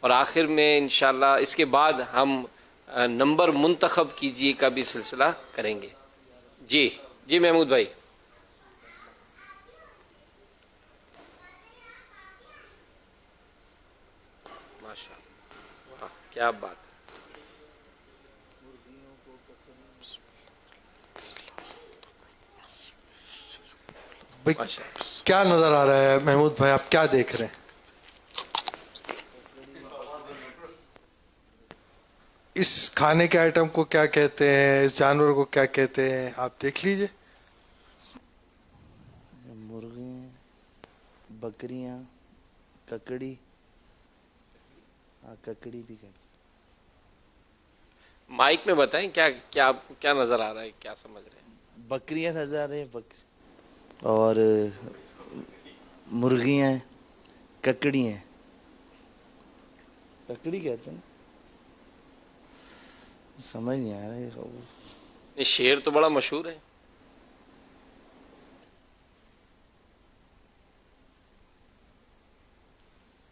اور آخر میں انشاءاللہ اس کے بعد ہم نمبر منتخب کیجیے کا بھی سلسلہ کریں گے. جی جی محمود بھائی. ماشاء اللہ کیا بات ہے. کیا نظر آ رہا ہے محمود بھائی، آپ کیا دیکھ رہے ہیں؟ اس کھانے کے آئٹم کو کیا کہتے ہیں، اس جانور کو کیا کہتے ہیں، آپ دیکھ لیجئے. مرغیاں، بکریاں، ککڑی. ککڑی بھی کہتے ہیں. مائک میں بتائیں کیا کیا آپ کو کیا نظر آ رہا ہے، کیا سمجھ رہے ہیں؟ بکریاں نظر آ رہی ہیں، اور مرغیاں ہیں، ککڑی ہیں. ککڑی کہتے ہیں، سمجھ نہیں آ رہا ہے. یہ شیر تو بڑا مشہور ہے.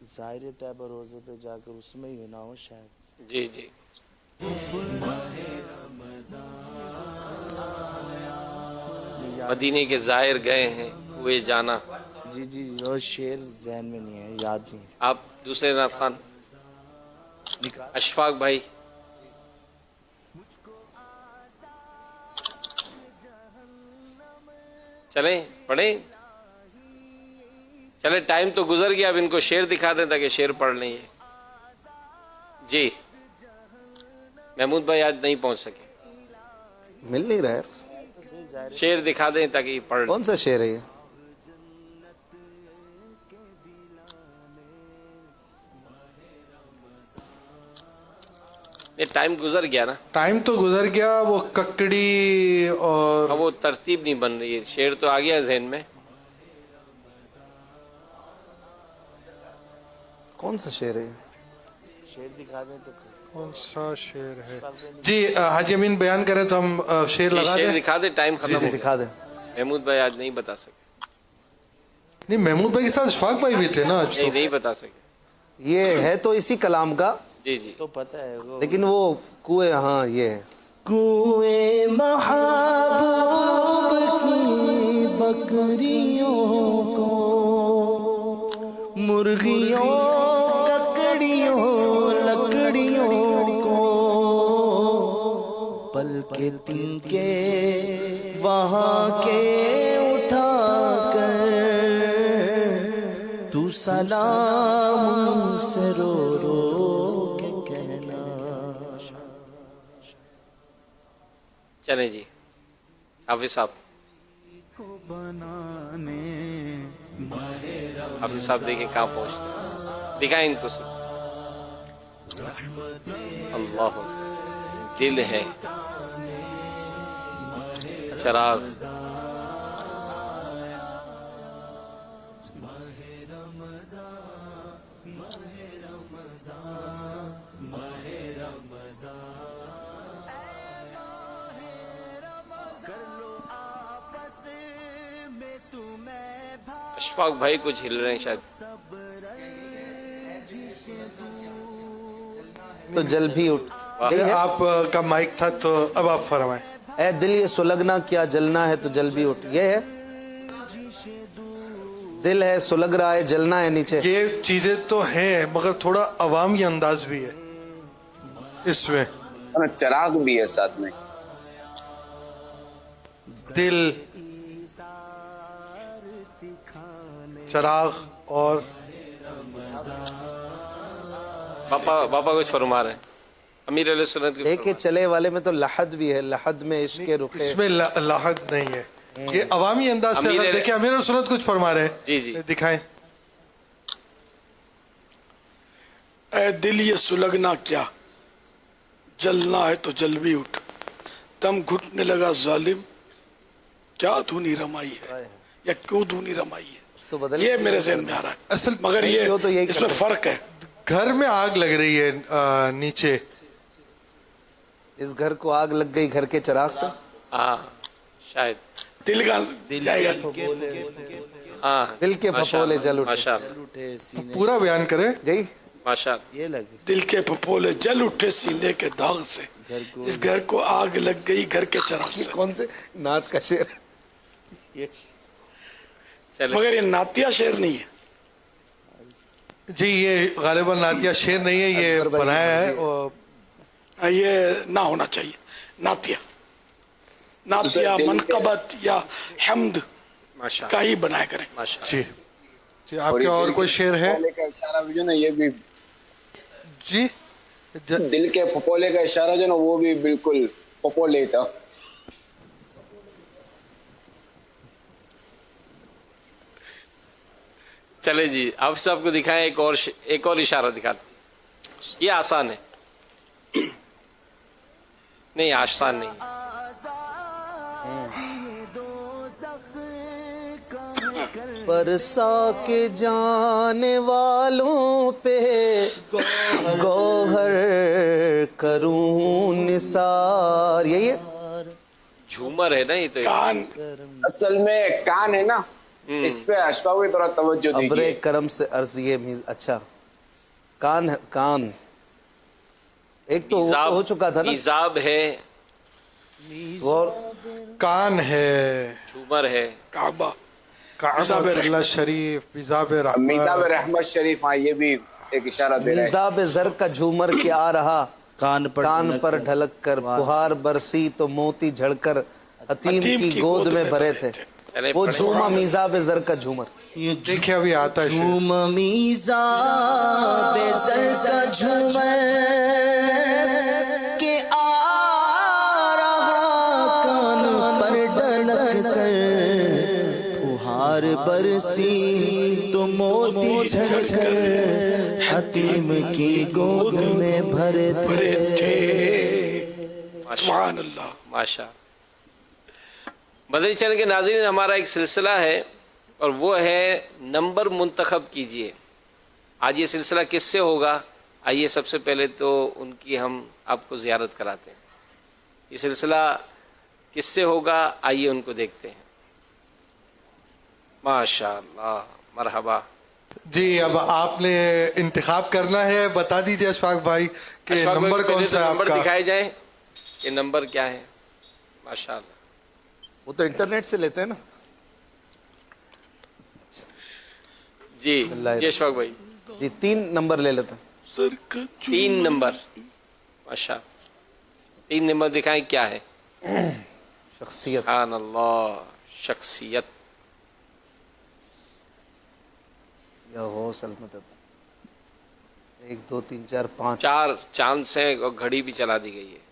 ظاہر طیبہ روزے پہ جا کر اس میں ہی نہ ہو شاید. جی جی. مدینے کے زائر گئے ہیں ہوئے جانا. جی جی، وہ شعر ذہن میں نہیں ہے، یاد نہیں. آپ دوسرے نعت خان اشفاق بھائی. چلیں پڑھیں. چلے ٹائم تو گزر گیا، اب ان کو شعر دکھا دیں تاکہ شعر پڑھ لیں. جی محمود بھائی آج نہیں پہنچ سکے، مل نہیں رہا ہے. شعر دکھا دیں تاکہ یہ پڑھ لیں. کون سا شعر ہے یہ؟ یہ ٹائم گزر گیا نا. ٹائم تو گزر گیا. وہ ککڑی اور اب وہ ترتیب نہیں بن رہی ہے. شعر تو آ گیا ذہن میں. کون سا شعر ہے؟ شعر دکھا دیں تو. کون سا شعر ہے؟ جی حاجی امین بیان کریں تو ہم شعر یہ لگا شعر دیں. دکھا دیں، ٹائم ختم ہو گیا. دکھا دیں. محمود بھائی آج نہیں بتا سکے. نہیں، محمود بھائی کے ساتھ اشفاق بھائی بھی تھے نا آج تو. نہیں بتا سکے. یہ ہے تو اسی کلام کا. جی جی تو پتہ ہے لیکن وہ کوئے. ہاں یہ ہے. کوئے محبوب کی بکریوں کو، مرغیوں، ککڑیوں، لکڑیوں کو، پل کے تن کے وہاں کے اٹھا کر تو سلام سے رو رو کے کہنا. چلیں جی حافظ صاحب. حافظ صاحب دیکھیں کہاں پہنچتے ہیں. دکھائیں ان کو سب. اللہ دل ہے چراغ. اشفاق بھائی کچھ ہل رہے ہیں شاید. تو جل بھی اٹھ. آپ کا مائک تھا تو اب آپ فرمائیں. اے دل یہ سلگنا کیا جلنا ہے تو جل بھی اٹھ. یہ ہے دل ہے سلگ رہا ہے جلنا ہے نیچے. یہ چیزیں تو ہیں مگر تھوڑا عوامی انداز بھی ہے اس میں. چراغ بھی ہے ساتھ میں. دل، چراغ اور باپا کچھ فرما رہے ہیں. امیر علیہ سنت ایک چلے والے میں تو لحد بھی ہے. لحد میں عشق رخ. اس میں لاحد نہیں ہے. یہ عوامی انداز سے اگر دیکھیں. امیر سنت کچھ فرما رہے ہیں. جی جی دکھائیں. اے دل یہ سلگنا کیا جلنا ہے تو جل بھی اٹھ. دم گھٹنے لگا ظالم کیا دھونی رمائی ہے یا کیوں دھونی رمائی ہے. یہ میرے ذہن میں آ رہا ہے اصل مگر یہ اس میں فرق ہے. گھر میں آگ لگ رہی ہے نیچے. اس گھر کو آگ لگ گئی گھر کے چراغ سے. ہاں شاید دل کا جائے گا. ہاں دل کے پھپھولے جل اٹھے. پورا بیان کریں. جی माशाल्लाह। ये लगे दिल के फपोले जल उठे सीने के दाग से, इस घर को आग लग गई घर के चराग से। कौन से नात का शेर ये चले मगर ये नातिया शेर नहीं है, जी ये गालिबन नातिया शेर नहीं है, ये अकबर भाई बनाया है और ये ना होना चाहिए। नातिया नातिया दिल के- मनकबत या हमद माशाल्लाह का ही बनाया करें। माशाल्लाह। जी जी आपके और कोई शेर है फपोले का इशारा भी जो ना, ये भी जी दिल के फपोले का इशारा जो ना, वो भी बिल्कुल फपोले था। चले जी, हाफिज साहब को दिखाएं एक और इशारा दिखा दो। ये आसान है, नहीं आसान नहीं है। बरसा के जाने वालों पे गौहर करूं निसार, यही है। झूमर है ना ये तो। कान असल में कान है ना, इस पे अशफाक की थोड़ा तवज्जो अब्रे दीजिए। करम से अर्ज ये अच्छा कान है, कान एक तो वो हो चुका था ना, इजाब है, और कान है, झूमर है, काबा काबा शरीफ, मिजाब मीज़ाब रहमत, रहमत शरीफ, हाँ ये भी एक इशारा दे रहा है। मिजाब जर का झूमर के आ रहा कान पर ढलक कर, फुहार बरसी तो मोती झड़कर हतीम की गोद में भरे थे। चले वो पढ़े। झूमा मिजाब जर का झूमर, देखिए अभी आता है शेर। झूम मिजाब जर का झूमर के आ रहा कान पर ढलक कर, फुहार बरसी तो मोती झड़कर हतीम की गोद में भरे थे। सुभान अल्लाह। माशा। मदनी चैनल के नाज़रीन, हमारा एक सिलसिला है और वो है नंबर मुंतखब कीजिए। आज ये सिलसिला किससे होगा? आइए सबसे पहले तो उनकी हम आपको ज़ियारत कराते हैं। ये सिलसिला किससे होगा, आइए उनको देखते हैं। माशाअल्लाह, मरहबा। जी अब आपने इंतखाब करना है, बता दीजिए अशफाक भाई कि अशफाक भाई, नंबर पहले कौन तो सा है नंबर आपका। दिखाए जाए, ये नंबर क्या है। माशाअल्लाह। वो तो इंटरनेट से लेते हैं ना। जी जी अशफाक भाई, जी 3 नंबर ले लेते हैं। सर का 3 नंबर। माशा। 3 नंबर दिखाएं, क्या है? शख्सियत, सुभान अल्लाह, शख्सियत। या हो सलमत, 1 2 3 4 5 4 चांद हैं और घड़ी भी चला दी गई है।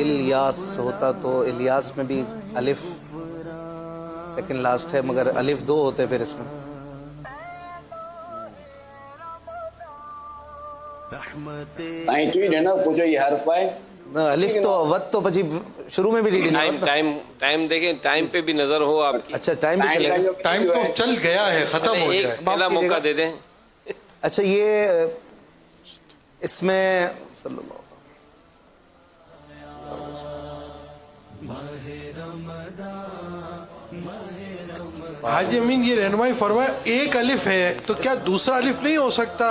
इलियास होता तो इलियास में भी अलिफ सेकंड लास्ट है, मगर अलिफ 2 होते फिर इसमें। અહીં જોઈ ને પૂછો ये हर्फ है। ना, अलिफ तो वत तो પછી शुरू में भी रीडिंग टाइम टाइम टाइम देखें, टाइम पे भी नजर हो आपकी। अच्छा टाइम भी टाइम चलेगा। का जो टाइम तो चल गया है, खत्म हो एक गया है। पहला माफ मौका कीजिएगा। दे दें। अच्छा ये इसमें सल्लल्लाहु हाजी अमीन ये रहनुमाई फरमाया एक अलिफ है तो क्या दूसरा अलिफ नहीं हो सकता?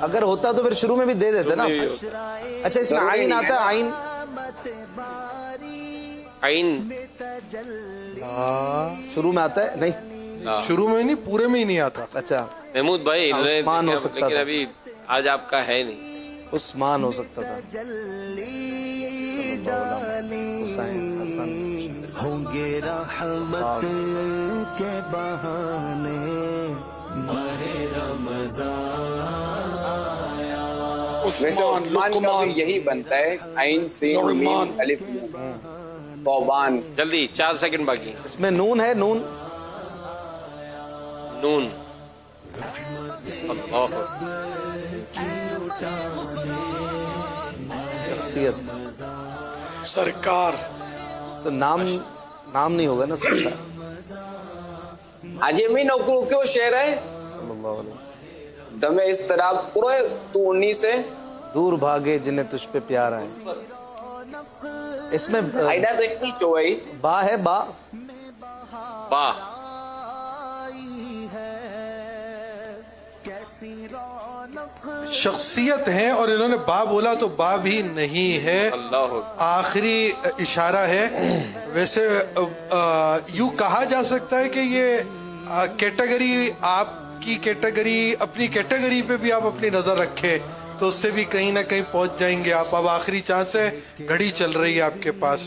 अगर होता तो फिर शुरू में भी दे देते ना। अच्छा इसमें आइन आता है, आइन आइन शुरू में आता है नहीं? शुरू में नहीं, पूरे में ही नहीं आता। अच्छा महमूद भाई, हाँ, इन्होंने उस्मान हो देखा, सकता लेकिन था। अभी आज आपका है नहीं। उस्मान हो सकता था, हुसैन, हसन, होंगे रहमत के बहाने माहे वैसे उस्मान, उस्मान का लुकमान, भी यही बनता है, आइन सीन मीम नुमान। अलिफ तौबान। जल्दी 4 सेकंड बाकी। इसमें नून है, नून नून। अल्लाह। शख्सियत, सरकार, तो नाम नहीं होगा ना सरकार। આજે મી નોકરો કયો શેર है? सल्लल्लाहु अलैहि। दमे इस तरह पूरे तू 19 से दूर भागे जिन्हें तुझ पे प्यार आए। اس میں Aida तो एक ही चो है با ہے, با با شخصیت ہے اور انہوں نے با بولا تو با بھی نہیں ہے, اللہ آخری اشارہ ہے. ویسے یوں کہا جا سکتا ہے کہ یہ کیٹیگری, آپ کی کیٹیگری, اپنی کیٹیگری پہ بھی آپ اپنی نظر رکھیں تو اس سے بھی کہیں نہ کہیں پہنچ جائیں گے آپ. اب آخری چانس ہے, گھڑی چل رہی ہے آپ کے پاس.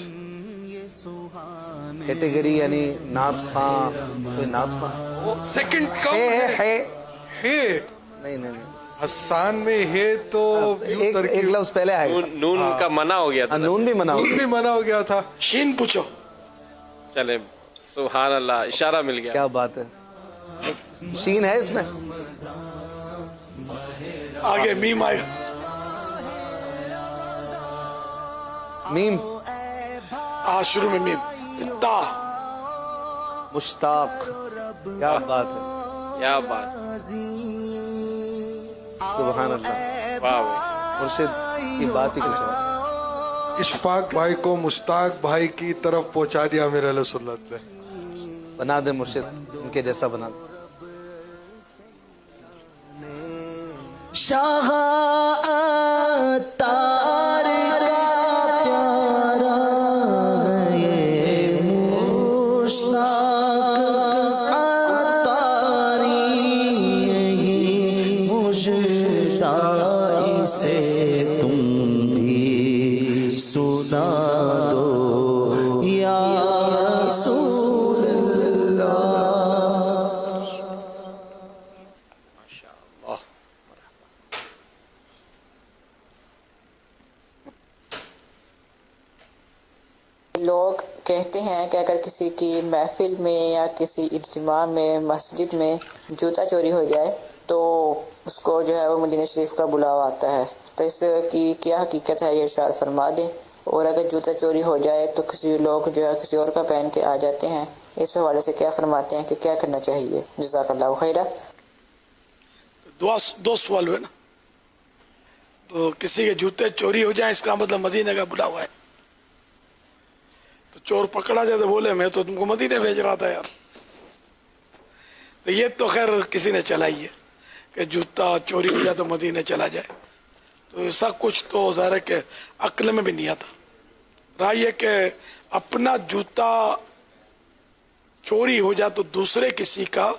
کیٹیگری یعنی نعت خواں, کوئی نعت خواں سیکنڈ کم ہے ہے, نہیں نہیں, حسان میں ہے تو ایک لفظ پہلے آئے گا. نون کا منع ہو گیا تھا, نون بھی منع ہو بھی منع ہو گیا تھا. شین پوچھو. چلے سبحان اللہ, اشارہ مل گیا. کیا بات ہے, شین ہے اس میں, آگے میم آئے گا. میم, شروع میں میم. تا مشتاق, کیا بات ہے, کیا بات, سبحان اللہ. واہ واہ. مرشد کی بات ہی کچھ اور. اشفاق بھائی کو مشتاق بھائی کی طرف پہنچا دیا میرے علیہ سنت نے. بنا دے مرشد, ان کے جیسا بنا دے. شاہ تار کا پیارا یہ مشتاق تاری, یہی مشتاق سے تم بھی سنا دو یا رسول اللہ. لوگ کہتے ہیں کہ اگر کسی کی محفل میں یا کسی اجتماع میں مسجد میں جوتا چوری ہو جائے تو اس کو جو ہے وہ مدینہ شریف کا بلاوا آتا ہے, تو اس کی کیا حقیقت ہے یہ ارشاد فرما دیں. اور اگر جوتا چوری ہو جائے تو کسی لوگ جو ہے کسی اور کا پہن کے آ جاتے ہیں, اس حوالے سے کیا فرماتے ہیں کہ کیا کرنا چاہیے؟ جزاک اللہ خیرہ. دو سوال ہوئے نا. تو کسی کے جوتے چوری ہو جائیں اس کا مطلب مدینے کا بلاوا ہے. تو چور پکڑا جائے تو بولے میں تو تم کو مدینے بھیج رہا تھا یار. تو یہ تو خیر کسی نے چلائی ہے کہ جوتا چوری ہو جائے تو مدینے چلا جائے. تو ایسا کچھ تو ظاہر ہے کہ عقل میں بھی نہیں آتا. رہا یہ کہ اپنا جوتا چوری ہو جائے تو دوسرے کسی کا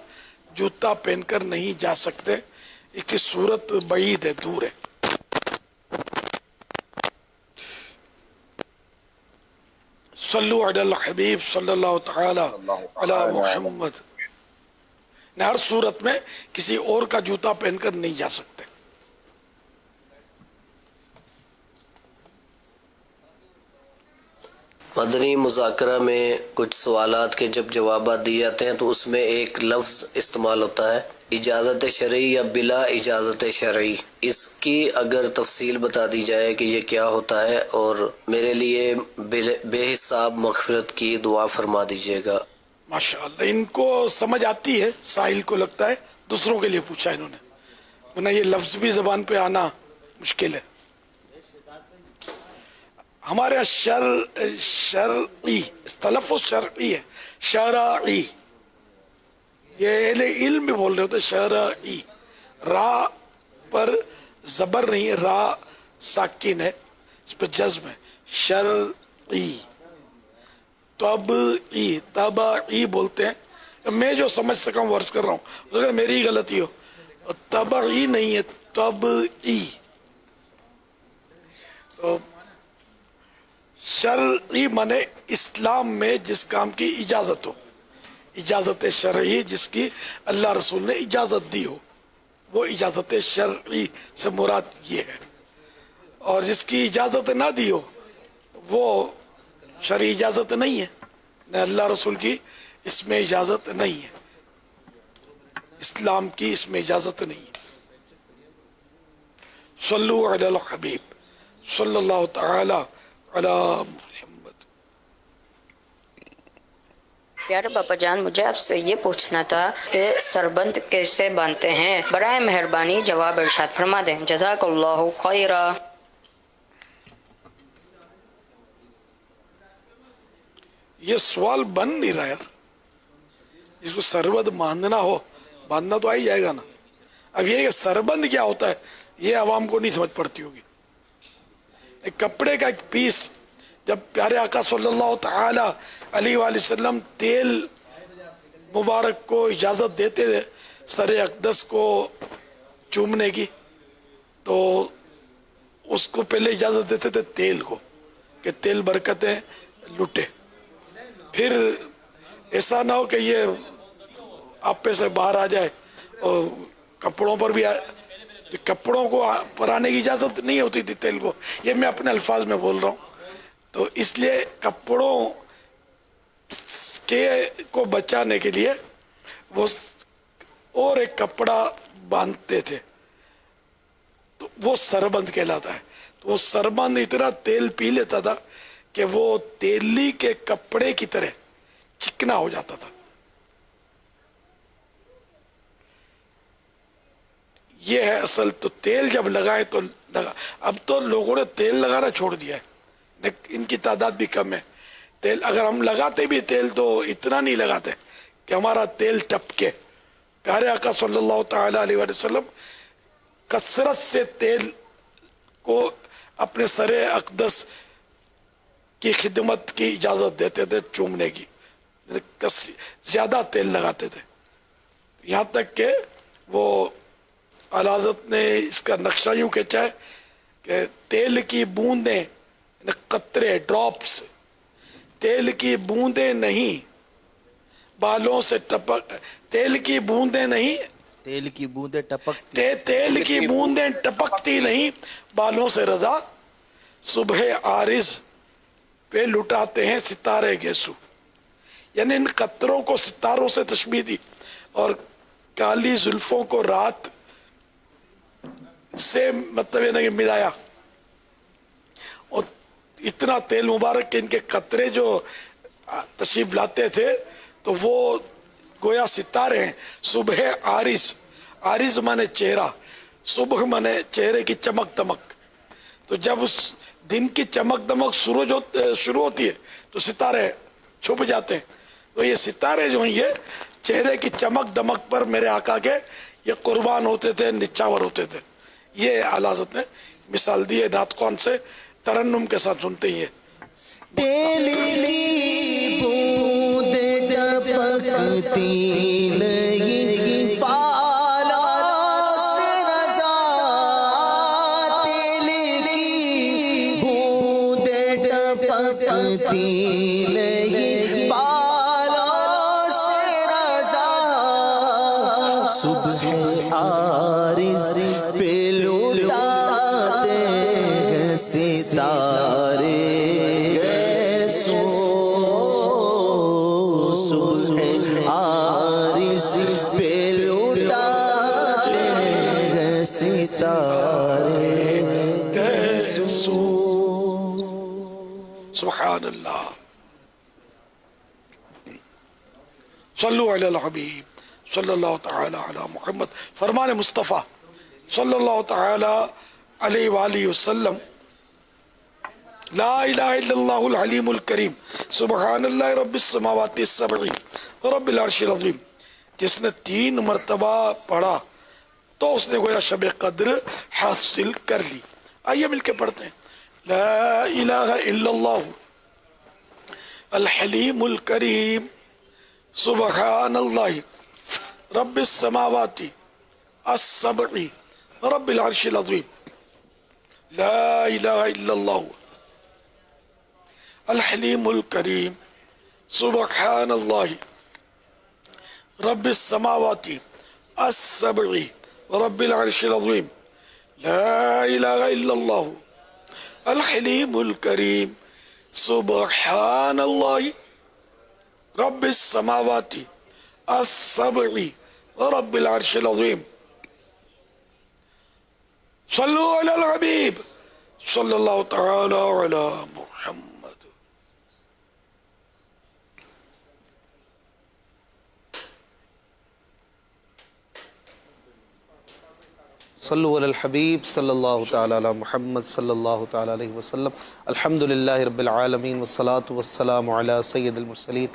جوتا پہن کر نہیں جا سکتے, اس کی صورت بعید ہے, دور ہے. صلو علی الحبیب صلی اللہ تعالی علی محمد. ہر صورت میں کسی اور کا جوتا پہن کر نہیں جا سکتے. مدنی مذاکرہ میں کچھ سوالات کے جب جوابات دیے جاتے ہیں تو اس میں ایک لفظ استعمال ہوتا ہے اجازت شرعی یا بلا اجازت شرعی. اس کی اگر تفصیل بتا دی جائے کہ یہ کیا ہوتا ہے, اور میرے لیے بے حساب مغفرت کی دعا فرما دیجیے گا. ماشاءاللہ, ان کو سمجھ آتی ہے, ساحل کو لگتا ہے دوسروں کے لیے پوچھا انہوں نے, ورنہ یہ لفظ بھی زبان پہ آنا مشکل ہے. ہمارے شرعی تلفظ شرعی ہے, شرعی, یہ اہل علم بھی بول رہے ہوتے شرعی. را پر زبر نہیں ہے, را ساکن ہے, اس پہ جزم ہے. شرعی. طبعی, طبعی بولتے ہیں. میں جو سمجھ سکا ہوں ورز کر رہا ہوں, اگر میری ہی غلطی ہو. طبعی نہیں ہے, طبعی. تو شرعی مانے اسلام میں جس کام کی اجازت ہو, اجازت شرعی جس کی اللہ رسول نے اجازت دی ہو, وہ اجازت شرعی سے مراد یہ ہے. اور جس کی اجازت نہ دی ہو وہ شرعی اجازت نہیں ہے, نہ اللہ رسول کی اس میں اجازت نہیں ہے, اسلام کی اس میں اجازت نہیں ہے. صلو علی الحبیب صلی اللہ تعالی علی محمد. پیارے باپا جان, مجھے آپ سے یہ پوچھنا تھا کہ سربند کیسے باندھتے ہیں؟ برائے مہربانی جواب ارشاد فرما دیں. جزاک اللہ خیرہ. ये सवाल बन नहीं रहा यार, इसको सरबंद बांधना हो, बांधना तो आ ही जाएगा ना। अब ये सरबंद क्या होता है ये आवाम को नहीं समझ पड़ती होगी। एक कपड़े का एक पीस, जब प्यारे आका सल्लल्लाहु ताला अलैहि वसल्लम तेल मुबारक को इजाज़त देते थे सरे अक़दस को चूमने की, तो उसको पहले इजाज़त देते थे तेल को कि तेल बरकतें लुटे। फिर ऐसा ना हो कि ये आप पे से बाहर आ जाए और कपड़ों पर भी कपड़ों को पर आने की इजाज़त नहीं होती थी तेल को, ये मैं अपने अल्फाज में बोल रहा हूँ। तो इसलिए कपड़ों के को बचाने के लिए वो और एक कपड़ा बांधते थे, तो वो सरबंद कहलाता है। तो वो सरबंद इतना तेल पी लेता था कि वो तेली के कपड़े की तरह चिकना हो जाता था। ये है असल। तो तेल जब लगाए तो लगा, अब तो लोगों ने तेल लगाना छोड़ दिया है, इनकी तादाद भी कम है। तेल अगर हम लगाते भी तेल तो इतना नहीं लगाते कि हमारा तेल टपके। प्यारे आका सल्लल्लाहु ताला अलैहि वसल्लम कसरत से तेल को अपने सरे अक़दस की खिदमत की इजाज़त देते थे, चूमने की, ज़्यादा तेल लगाते थे। यहाँ तक कि वो आला हज़रत ने इसका नक्शा यूँ खींचा है कि तेल की बूंदें, कतरे, ड्रॉप्स, तेल की बूंदें नहीं बालों से टपक, तेल की बूंदें नहीं, तेल की बूंदें टपकती, तेल की बूंदें टपकती नहीं बालों से रजा, सुबह आरिज पे लुटाते हैं सितारे गेसू। यानी इन कतरों को सितारों से तशबीह दी और काली जुल्फों को रात से मतलब ये नहीं मिलाया। और इतना तेल मुबारक के इनके कतरे जो तशरीफ लाते थे तो वो गोया सितारे हैं। सुबह आरिस, आरिस माने चेहरा, सुबह माने चेहरे की चमक दमक। तो जब उस दिन की चमक दमक शुरू होती है तो सितारे छुप जाते हैं। तो ये सितारे जो हैं ये चेहरे की चमक दमक पर मेरे आका के ये कुर्बान होते थे, निछावर होते थे। ये आला हज़रत ने मिसाल दी है नात कौन से तरन्नुम के साथ सुनते ही है। तेल की बूंदें टपकती नहीं बालों से रज़ा, तेल की बूंदें टपकती नहीं बालों से रज़ा, सुबह आरिस पे लुटाते हैं सितारे गेसो, सुबह आरिस पे लुटाते हैं सितारे गेसो। सुभान अल्लाह। सल्लु अलल हबीब सल्लल्लाहु ताला अला मुहम्मद। फरमान मुस्तफ़ा सल्लल्लाहु ताला अलैहि वालिहि वसल्लम, ला इलाहा इल्लल्लाहुल हलीमुल करीम सुब्हानल्लाहि रब्बिस समावाति सबई व रब्बिल अर्शिल अज़ीम। जिसने 3 मरतबा पढ़ा तो उसने गोया शब कद्र हासिल कर ली। आइए मिलके पढ़ते हैं। ला इलाहा इल्लल्लाहु अल हलीमुल करीम सुब्हानल्लाहि रब्बिस समावाति अस्सबई व रब्बिल अर्शिल अज़ीम। ला इलाहा इल्लल्लाहु अल हलीमुल करीम सुब्हानल्लाहि रब्बिस समावाति अस्सबई व रब्बिल अर्शिल अज़ीम। ला इलाहा इल्लल्लाहु अल हलीमुल करीम सुब्हानल्लाहि रब्बिस समावाति अस्सबई व रब्बिल अर्शिल अज़ीम। सल्लु अलल हबीब सल्लल्लाहु तआला अला मुहम्मद। सल्लु अलल हबीब सल्लल्लाहु ताला अला मुहम्मद सल्लल्लाहु ताला अलैहि वसल्लम अल्हम्दुलिल्लाहि रब्बिल आलमीन वस्सलातु वस्सलामु अला सय्यिदिल मुरसलीन।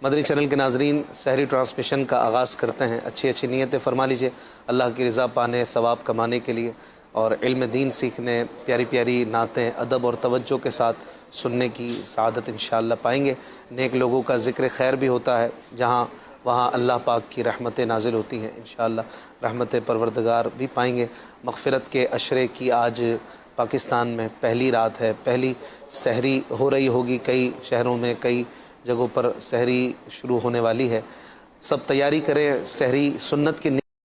मदनी चैनल के नाजरीन, सहरी ट्रांसमिशन का आगाज़ करते हैं। अच्छी अच्छी नीयतें फरमा लीजिए अल्लाह की रज़ा पाने, सवाब कमाने के लिए और इल्म दीन सीखने, प्यारी प्यारी नातें अदब और तवज्जो के साथ सुनने की सआदत इंशाअल्लाह पाएंगे। नेक लोगों का ज़िक्र खैर भी होता है, जहाँ वहाँ अल्लाह पाक की रहमतें नाजिल होती हैं। इंशाअल्लाह रहमत परवरदिगार भी पाएंगे। मग़फ़िरत के अशरे की आज पाकिस्तान में पहली रात है, पहली सहरी हो रही होगी। कई शहरों में, कई जगहों पर सहरी शुरू होने वाली है। सब तैयारी करें, सहरी सुन्नत की